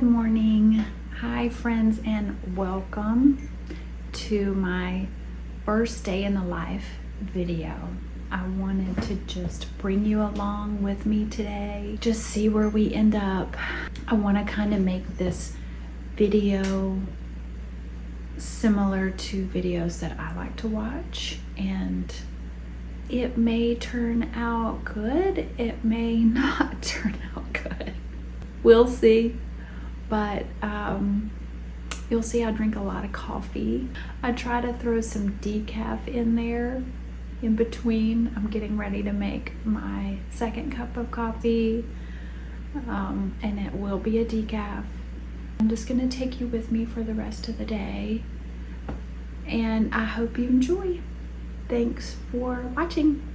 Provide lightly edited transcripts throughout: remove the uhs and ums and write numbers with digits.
Good morning. Hi friends, and welcome to my first day in the life video. I wanted to just bring you along with me today, just see where we end up. I want to kind of make this video similar to videos that I like to watch, and it may turn out good, it may not turn out good. We'll see. But you'll see I drink a lot of coffee. I try to throw some decaf in there in between. I'm getting ready to make my second cup of coffee, and it will be a decaf. I'm just gonna take you with me for the rest of the day, and I hope you enjoy. Thanks for watching.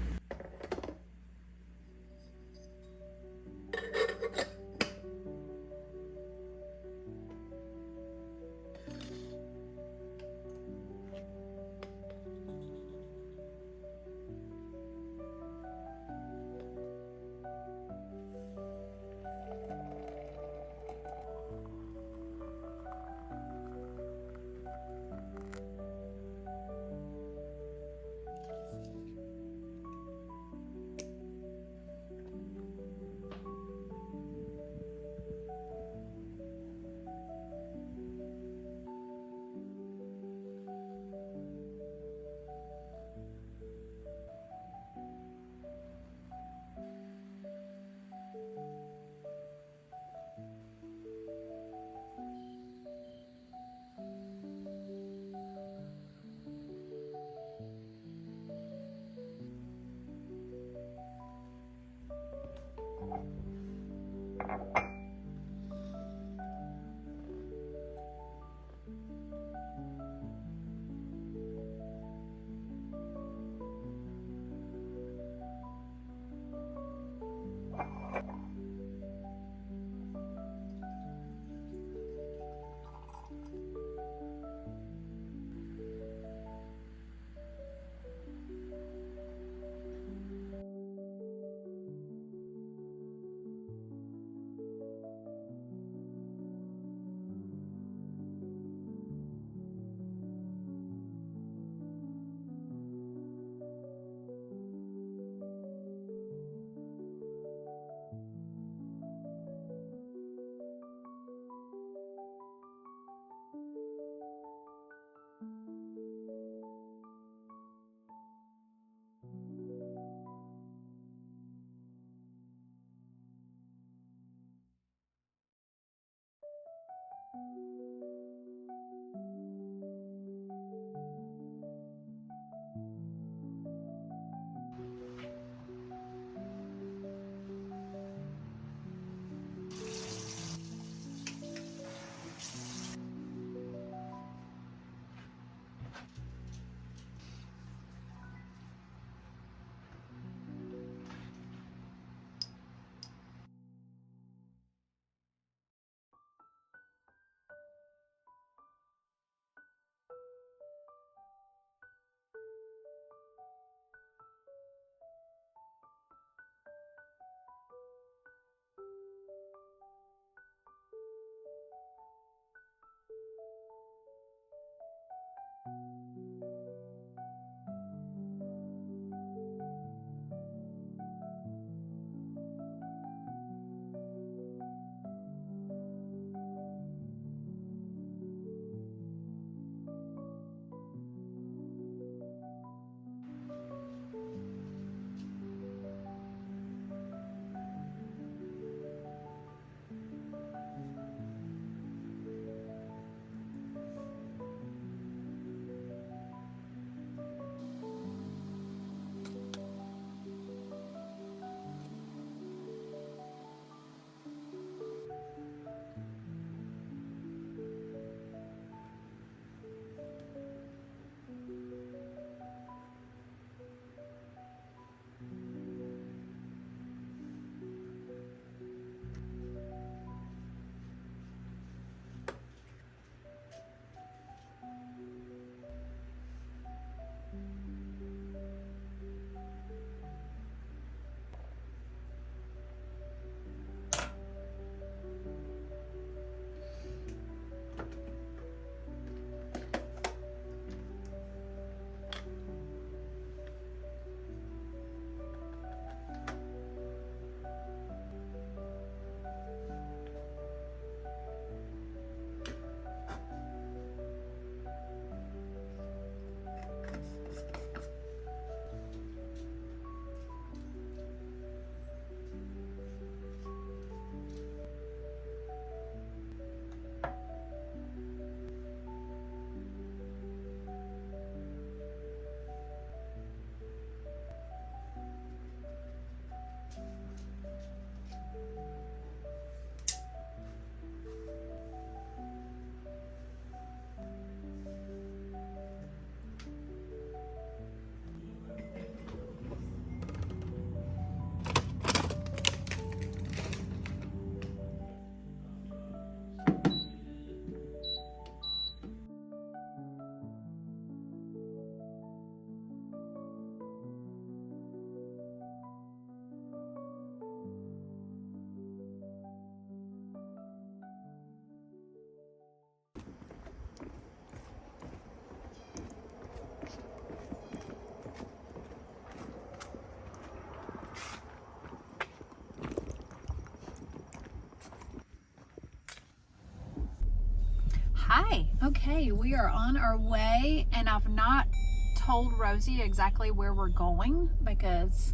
Hi. Okay, we are on our way, and I've not told Rosie exactly where we're going because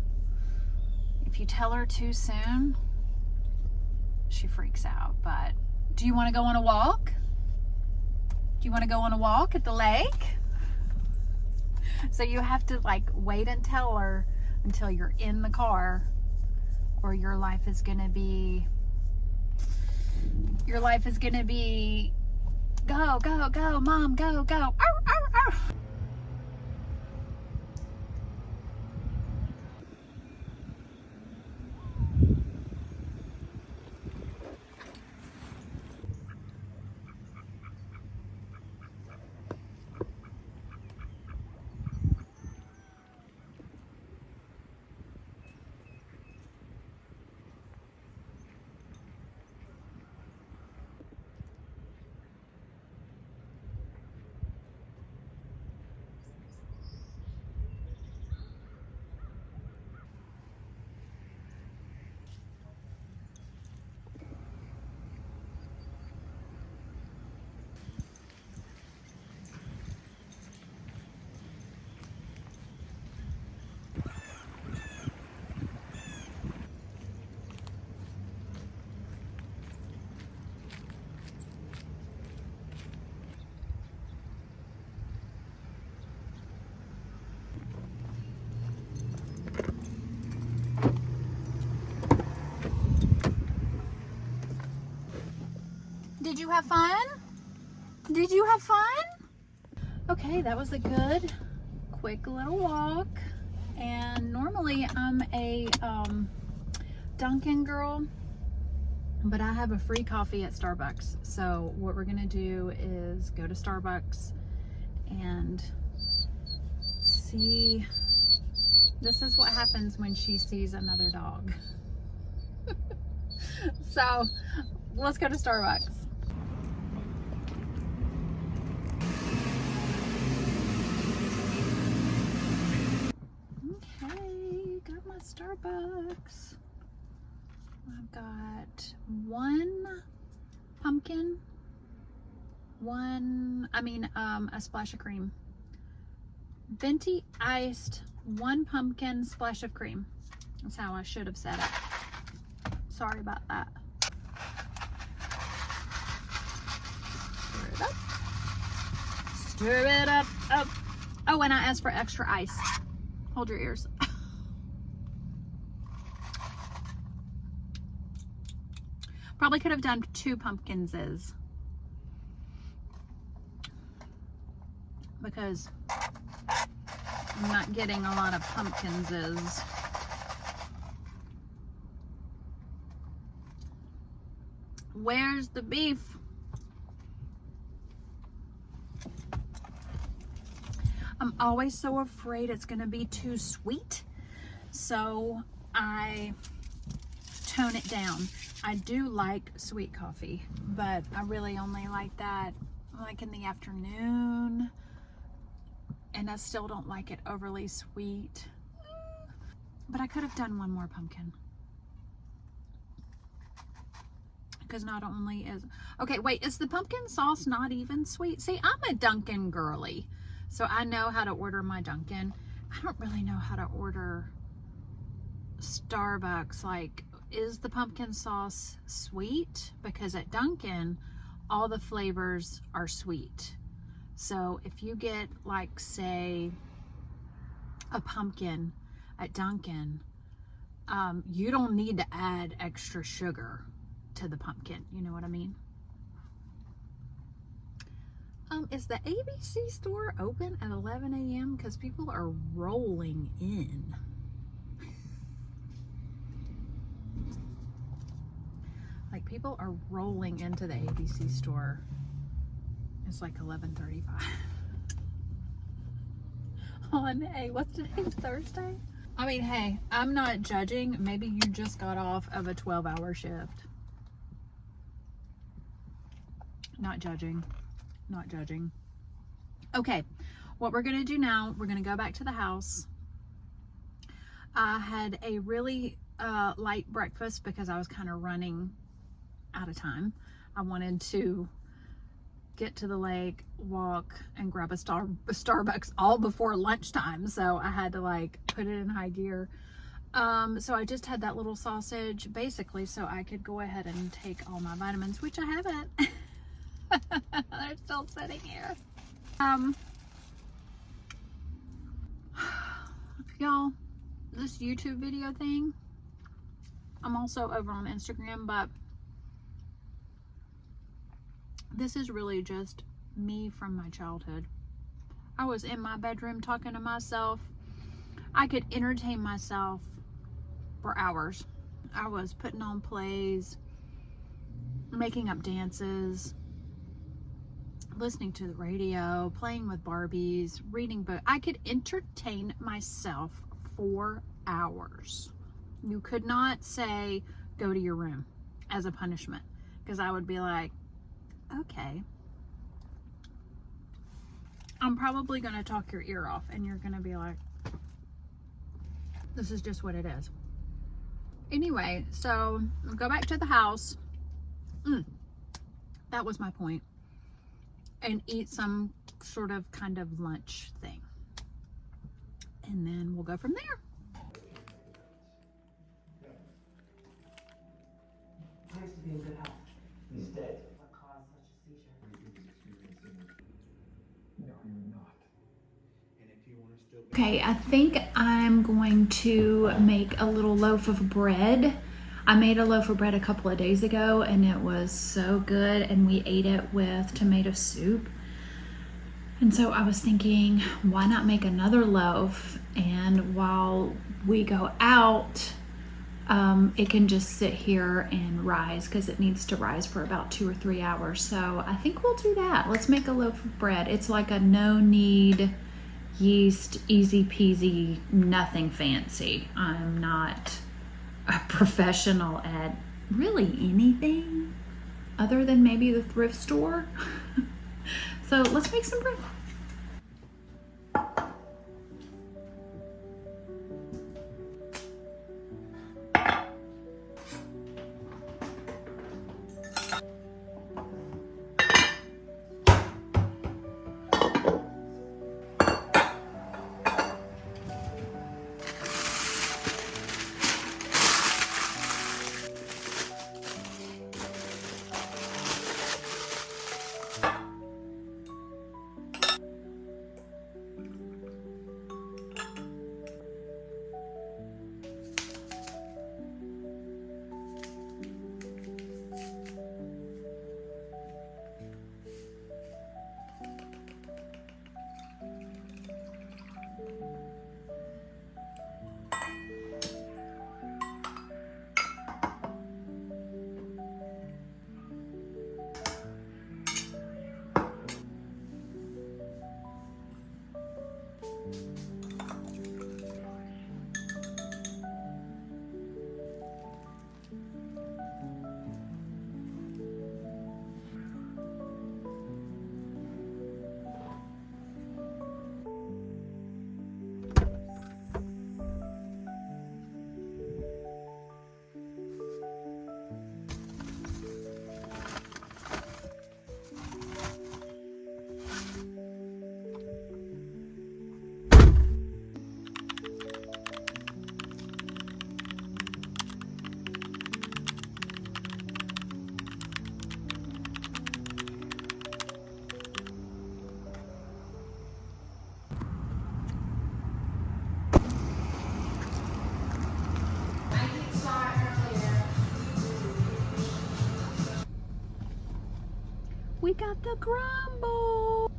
if you tell her too soon, she freaks out. But do you want to go on a walk? Do you want to go on a walk at the lake? So you have to like wait and tell her until you're in the car, or your life is gonna be go, go, go, mom, go, go. Arr, arr, arr. Did you have fun? Did you have fun? Okay, that was a good, quick little walk. And normally I'm a Dunkin' girl, but I have a free coffee at Starbucks. So what we're gonna do is go to Starbucks and see. This is what happens when she sees another dog. So let's go to Starbucks. Okay, got my Starbucks. I've got one pumpkin, a splash of cream. Venti iced, one pumpkin, splash of cream. That's how I should have said it. Sorry about that. Stir it up. Stir it up, up. Oh, and I asked for extra ice. Hold your ears. Probably could have done 2 pumpkinses because I'm not getting a lot of pumpkinses. Where's the beef? I'm always so afraid it's gonna be too sweet, so I tone it down. I do like sweet coffee, but I really only like that like in the afternoon, and I still don't like it overly sweet. But I could have done one more pumpkin. Because not only is, okay, wait, is the pumpkin sauce not even sweet? See, I'm a Dunkin' girly, so I know how to order my Dunkin'. I don't really know how to order Starbucks. Like, is the pumpkin sauce sweet? Because at Dunkin', all the flavors are sweet. So if you get, like, say, a pumpkin at Dunkin', you don't need to add extra sugar to the pumpkin. You know what I mean? Is the ABC store open at 11 a.m.? Because people are rolling in. Like, people are rolling into the ABC store. It's like 11:35. On what's today? Thursday? I mean, hey, I'm not judging. Maybe you just got off of a 12-hour shift. Not judging. Not judging. Okay, what we're gonna do now, we're gonna go back to the house. I had a really light breakfast because I was kind of running out of time. I wanted to get to the lake, walk, and grab a Starbucks all before lunchtime. So I had to like put it in high gear. So I just had that little sausage basically so I could go ahead and take all my vitamins, which I haven't. They're still sitting here. Y'all, this YouTube video thing, I'm also over on Instagram, but this is really just me from my childhood. I was in my bedroom talking to myself. I could entertain myself for hours. I was putting on plays, making up dances, listening to the radio, playing with Barbies, reading books. I could entertain myself for hours. You could not say, go to your room as a punishment, because I would be like, okay. I'm probably going to talk your ear off and you're going to be like, this is just what it is. Anyway, so I'll go back to the house. That was my point. And eat some sort of kind of lunch thing. And then we'll go from there. I used to be in good health. He's dead. What caused such a seizure? No, you're not. And if you want to still be... Okay, I think I'm going to make a little loaf of bread. I made a loaf of bread a couple of days ago and it was so good, and we ate it with tomato soup. And so I was thinking, why not make another loaf? And while we go out, it can just sit here and rise, because it needs to rise for about 2 or 3 hours. So I think we'll do that. Let's make a loaf of bread. It's like a no need yeast, easy peasy, nothing fancy. I'm not a professional at really anything other than maybe the thrift store. So let's make some bread. We got the Crumble.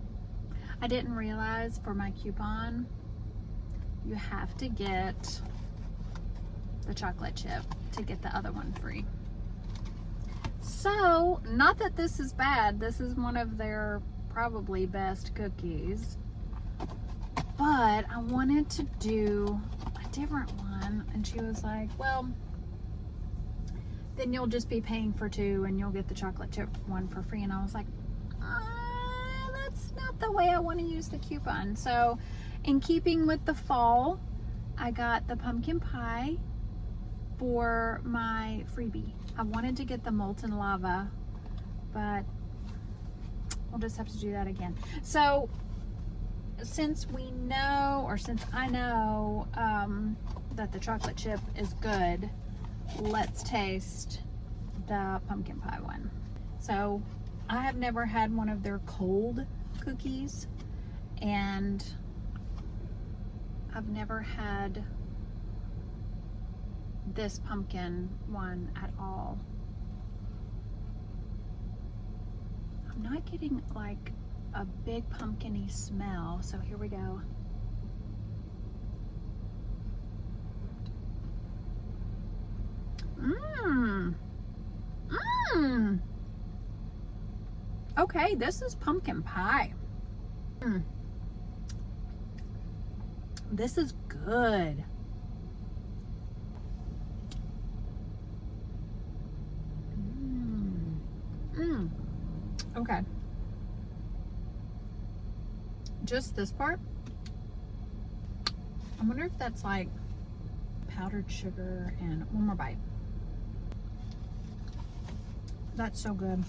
I didn't realize for my coupon, you have to get the chocolate chip to get the other one free. So, not that this is bad. This is one of their probably best cookies. But I wanted to do a different one. And she was like, well, then you'll just be paying for 2 and you'll get the chocolate chip one for free. And I was like, that's not the way I want to use the coupon. So in keeping with the fall, I got the pumpkin pie for my freebie. I wanted to get the molten lava, but We'll just have to do that again. So since we know, or since I know that the chocolate chip is good, let's taste the pumpkin pie one. So I have never had one of their cold cookies, and I've never had this pumpkin one at all. I'm not getting like a big pumpkin-y smell, so here we go. Mmm. Mmm. Okay, this is pumpkin pie. Mm. This is good. Okay. Just this part. I wonder if that's like powdered sugar. And one more bite. That's so good.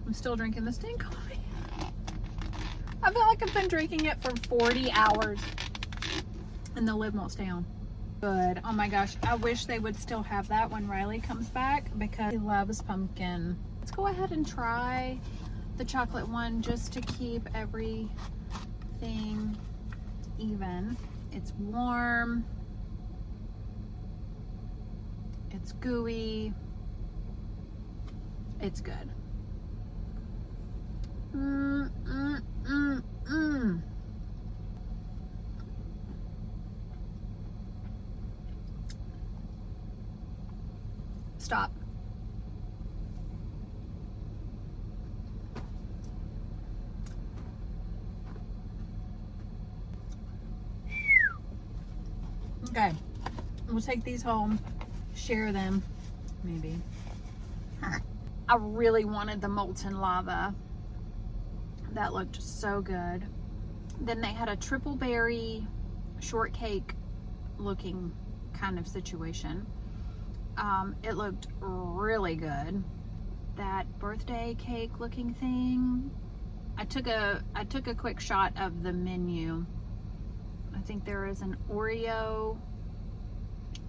I'm still drinking this dang coffee. I feel like I've been drinking it for 40 hours and the lid won't stay on. Good. Oh my gosh. I wish they would still have that when Riley comes back because he loves pumpkin. Let's go ahead and try the chocolate one just to keep everything even. It's warm. It's gooey. It's good. Stop. Okay, we'll take these home, share them, maybe. I really wanted the molten lava. That looked so good. Then they had a triple berry shortcake looking kind of situation. It looked really good. That birthday cake looking thing. I took a quick shot of the menu. I think there is an Oreo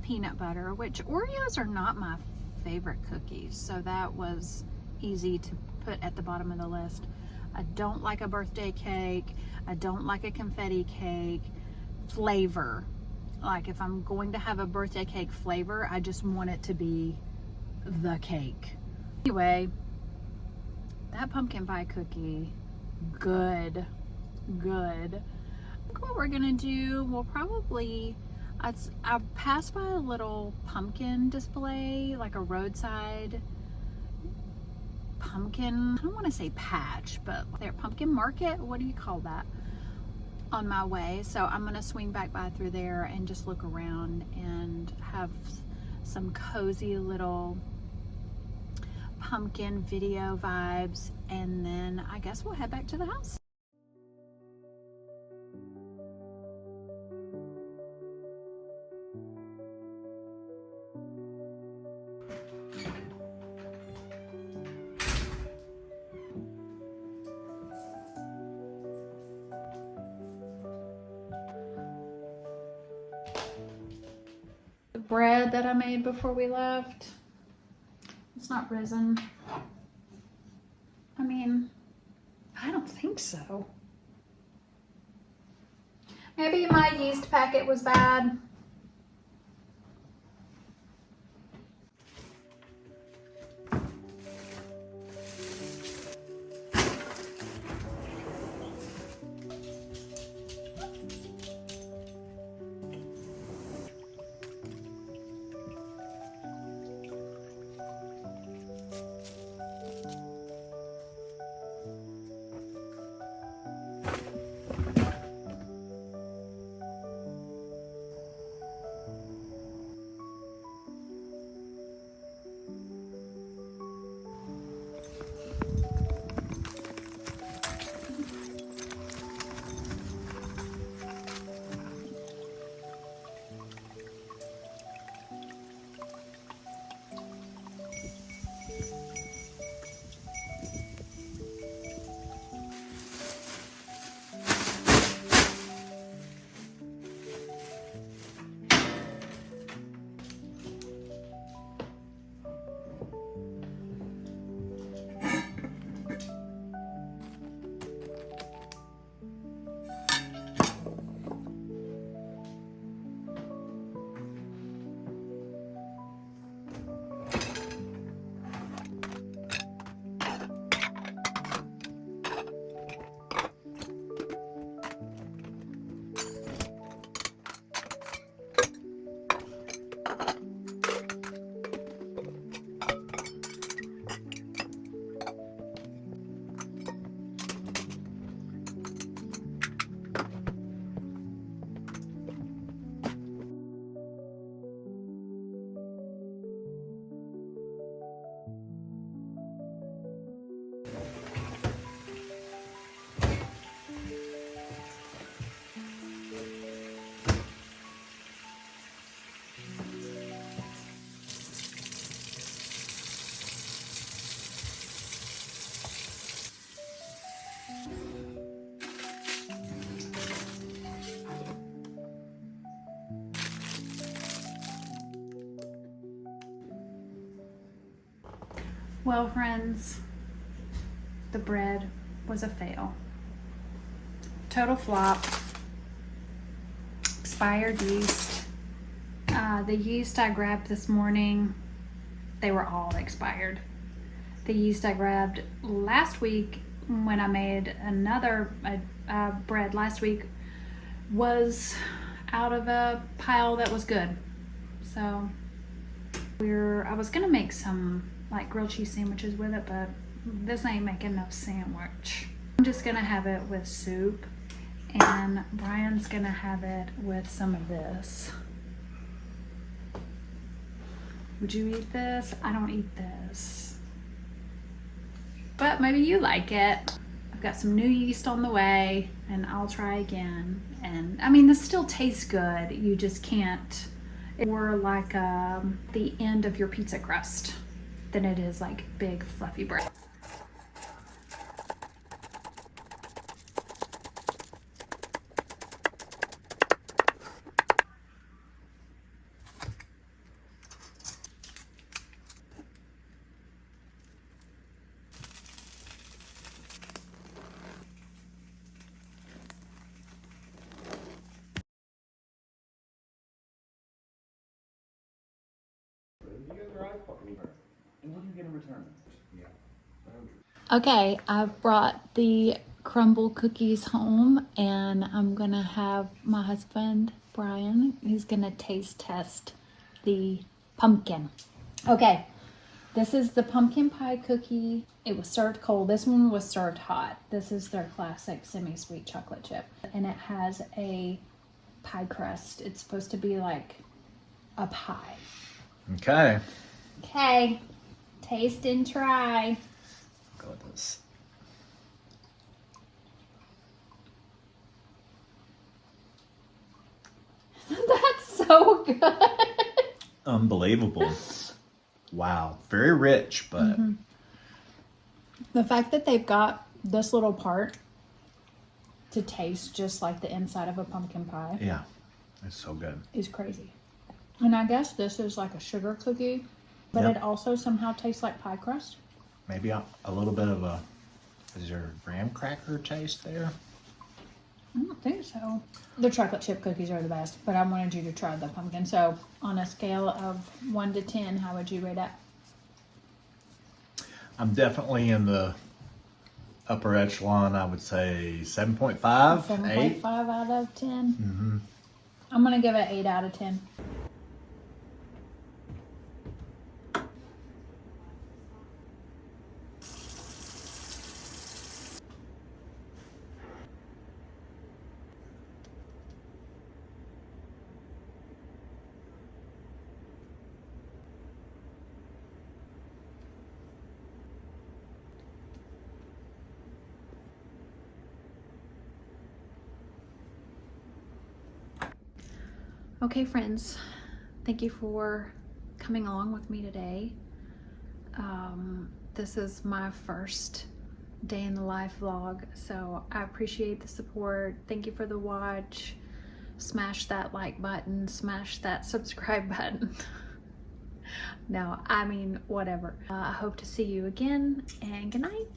peanut butter, which Oreos are not my favorite cookies, so that was easy to put at the bottom of the list. I don't like a birthday cake. I don't like a confetti cake flavor. Like if I'm going to have a birthday cake flavor, I just want it to be the cake. Anyway, that pumpkin pie cookie, good. What we're gonna do, we'll probably, I passed by a little pumpkin display, like a roadside pumpkin, I don't want to say patch, but their pumpkin market, what do you call that, on my way. So I'm gonna swing back by through there and just look around and have some cozy little pumpkin video vibes, and then I guess we'll head back to the house. The bread that I made before we left, it's not risen. I mean, I don't think so. Maybe my yeast packet was bad. Well, friends, the bread was a fail. Total flop. Expired yeast. The yeast I grabbed this morning, they were all expired. The yeast I grabbed last week when I made another bread last week was out of a pile that was good. So I was gonna make some like grilled cheese sandwiches with it, but this ain't making no sandwich. I'm just gonna have it with soup, and Brian's gonna have it with some of this. Would you eat this? I don't eat this, but maybe you like it. I've got some new yeast on the way, and I'll try again. And I mean, this still tastes good. You just can't. It's more like the end of your pizza crust than it is like big fluffy bread. And what do you get in return? Yeah. Okay, I've brought the Crumble cookies home, and I'm gonna have my husband, Brian, he's gonna taste test the pumpkin. Okay, this is the pumpkin pie cookie. It was served cold. This one was served hot. This is their classic semi-sweet chocolate chip, and it has a pie crust. It's supposed to be like a pie. Okay. Okay, taste and try. Go with this. That's so good. Unbelievable. Wow. Very rich, but The fact that they've got this little part to taste just like the inside of a pumpkin pie yeah, it's so good. is crazy. And I guess this is like a sugar cookie, but Yep. it also somehow tastes like pie crust. Maybe a little bit of is there graham cracker taste there? I don't think so. The chocolate chip cookies are the best, but I wanted you to try the pumpkin. So on a scale of 1 to 10, how would you rate it? I'm definitely in the upper echelon. I would say 7.5, 8. 7.5 out of 10. I'm going to give it 8 out of 10. Okay, friends, thank you for coming along with me today. This is my first day in the life vlog, so I appreciate the support. Thank you for the watch. Smash that like button, smash that subscribe button. No, I mean, whatever. I hope to see you again, and good night.